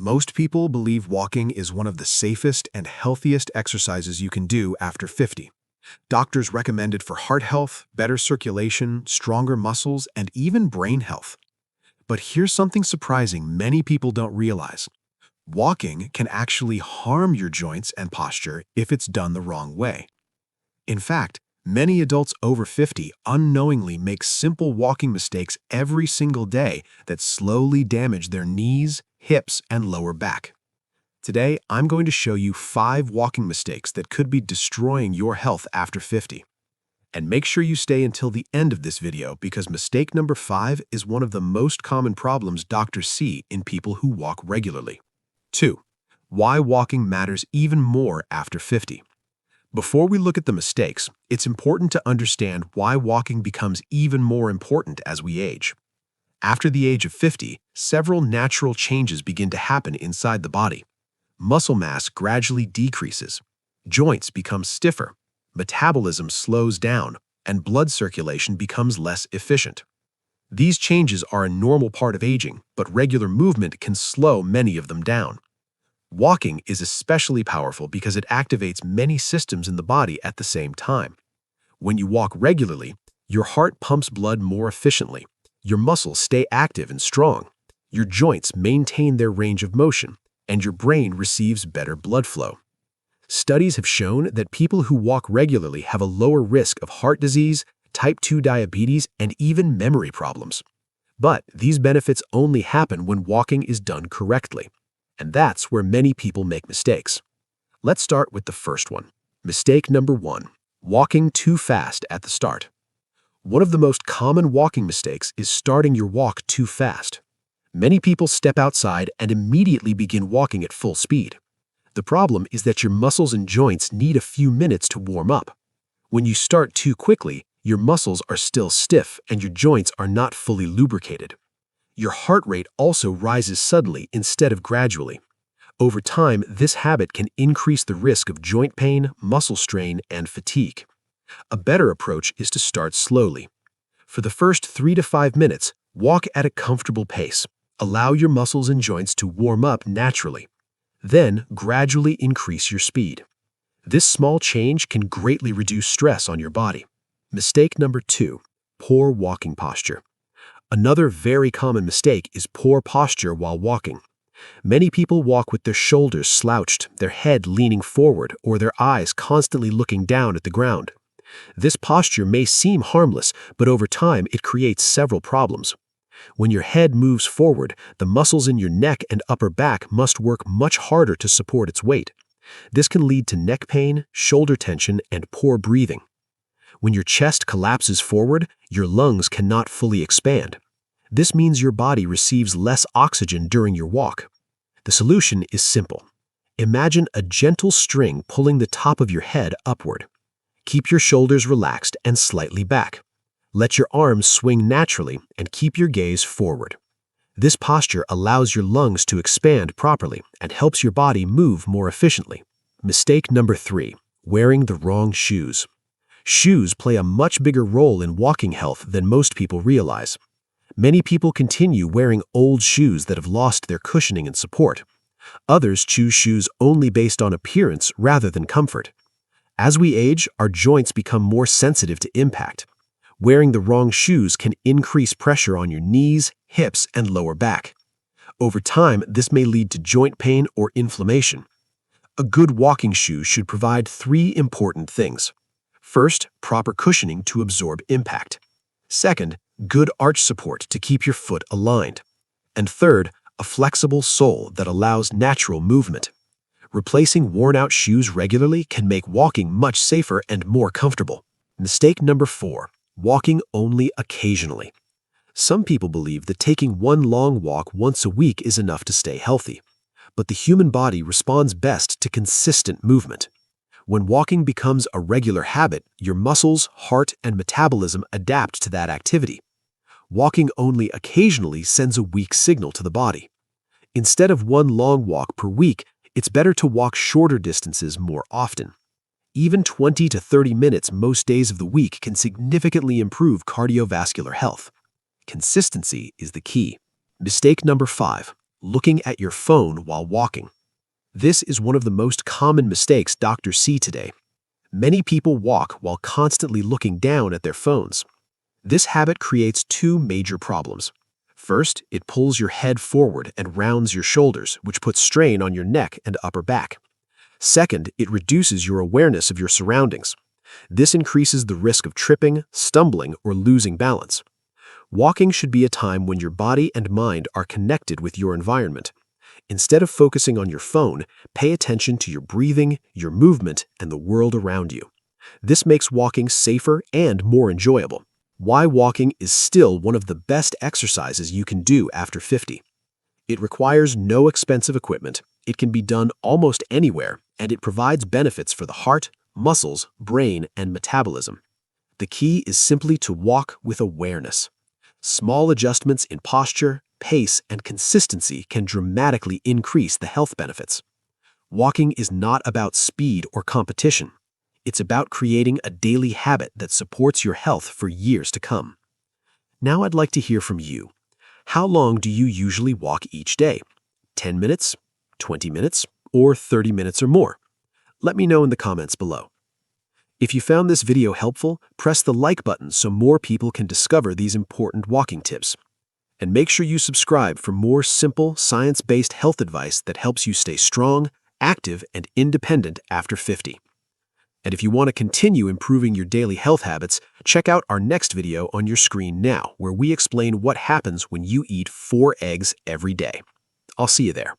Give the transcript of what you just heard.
Most people believe walking is one of the safest and healthiest exercises you can do after 50. Doctors recommend it for heart health, better circulation, stronger muscles, and even brain health. But here's something surprising many people don't realize. Walking can actually harm your joints and posture if it's done the wrong way. In fact, many adults over 50 unknowingly make simple walking mistakes every single day that slowly damage their knees, hips, and lower back. Today, I'm going to show you 5 walking mistakes that could be destroying your health after 50. And make sure you stay until the end of this video because mistake number 5 is one of the most common problems doctors see in people who walk regularly. 2. Why walking matters even more after 50. Before we look at the mistakes, it's important to understand why walking becomes even more important as we age. After the age of 50, several natural changes begin to happen inside the body. Muscle mass gradually decreases, joints become stiffer, metabolism slows down, and blood circulation becomes less efficient. These changes are a normal part of aging, but regular movement can slow many of them down. Walking is especially powerful because it activates many systems in the body at the same time. When you walk regularly, your heart pumps blood more efficiently, your muscles stay active and strong, your joints maintain their range of motion, and your brain receives better blood flow. Studies have shown that people who walk regularly have a lower risk of heart disease, type 2 diabetes, and even memory problems. But these benefits only happen when walking is done correctly. And that's where many people make mistakes. Let's start with the first one. Mistake number 1, walking too fast at the start. One of the most common walking mistakes is starting your walk too fast. Many people step outside and immediately begin walking at full speed. The problem is that your muscles and joints need a few minutes to warm up. When you start too quickly, your muscles are still stiff and your joints are not fully lubricated. Your heart rate also rises suddenly instead of gradually. Over time, this habit can increase the risk of joint pain, muscle strain, and fatigue. A better approach is to start slowly. For the first 3 to 5 minutes, walk at a comfortable pace. Allow your muscles and joints to warm up naturally. Then, gradually increase your speed. This small change can greatly reduce stress on your body. Mistake number 2, poor walking posture. Another very common mistake is poor posture while walking. Many people walk with their shoulders slouched, their head leaning forward, or their eyes constantly looking down at the ground. This posture may seem harmless, but over time it creates several problems. When your head moves forward, the muscles in your neck and upper back must work much harder to support its weight. This can lead to neck pain, shoulder tension, and poor breathing. When your chest collapses forward, your lungs cannot fully expand. This means your body receives less oxygen during your walk. The solution is simple. Imagine a gentle string pulling the top of your head upward. Keep your shoulders relaxed and slightly back. Let your arms swing naturally and keep your gaze forward. This posture allows your lungs to expand properly and helps your body move more efficiently. Mistake number 3, wearing the wrong shoes. Shoes play a much bigger role in walking health than most people realize. Many people continue wearing old shoes that have lost their cushioning and support. Others choose shoes only based on appearance rather than comfort. As we age, our joints become more sensitive to impact. Wearing the wrong shoes can increase pressure on your knees, hips, and lower back. Over time, this may lead to joint pain or inflammation. A good walking shoe should provide 3 important things. First, proper cushioning to absorb impact. Second, good arch support to keep your foot aligned. And third, a flexible sole that allows natural movement. Replacing worn-out shoes regularly can make walking much safer and more comfortable. Mistake number 4, walking only occasionally. Some people believe that taking one long walk once a week is enough to stay healthy. But the human body responds best to consistent movement. When walking becomes a regular habit, your muscles, heart, and metabolism adapt to that activity. Walking only occasionally sends a weak signal to the body. Instead of one long walk per week, it's better to walk shorter distances more often. Even 20 to 30 minutes most days of the week can significantly improve cardiovascular health. Consistency is the key. Mistake number 5, looking at your phone while walking. This is one of the most common mistakes doctors see today. Many people walk while constantly looking down at their phones. This habit creates two major problems. First, it pulls your head forward and rounds your shoulders, which puts strain on your neck and upper back. Second, it reduces your awareness of your surroundings. This increases the risk of tripping, stumbling, or losing balance. Walking should be a time when your body and mind are connected with your environment. Instead of focusing on your phone, pay attention to your breathing, your movement, and the world around you. This makes walking safer and more enjoyable. Why walking is still one of the best exercises you can do after 50. It requires no expensive equipment, it can be done almost anywhere, and it provides benefits for the heart, muscles, brain, and metabolism. The key is simply to walk with awareness. Small adjustments in posture, pace, and consistency can dramatically increase the health benefits. Walking is not about speed or competition. It's about creating a daily habit that supports your health for years to come. Now I'd like to hear from you. How long do you usually walk each day? 10 minutes, 20 minutes, or 30 minutes or more? Let me know in the comments below. If you found this video helpful, press the like button so more people can discover these important walking tips. And make sure you subscribe for more simple, science-based health advice that helps you stay strong, active, and independent after 50. And if you want to continue improving your daily health habits, check out our next video on your screen now, where we explain what happens when you eat 4 eggs every day. I'll see you there.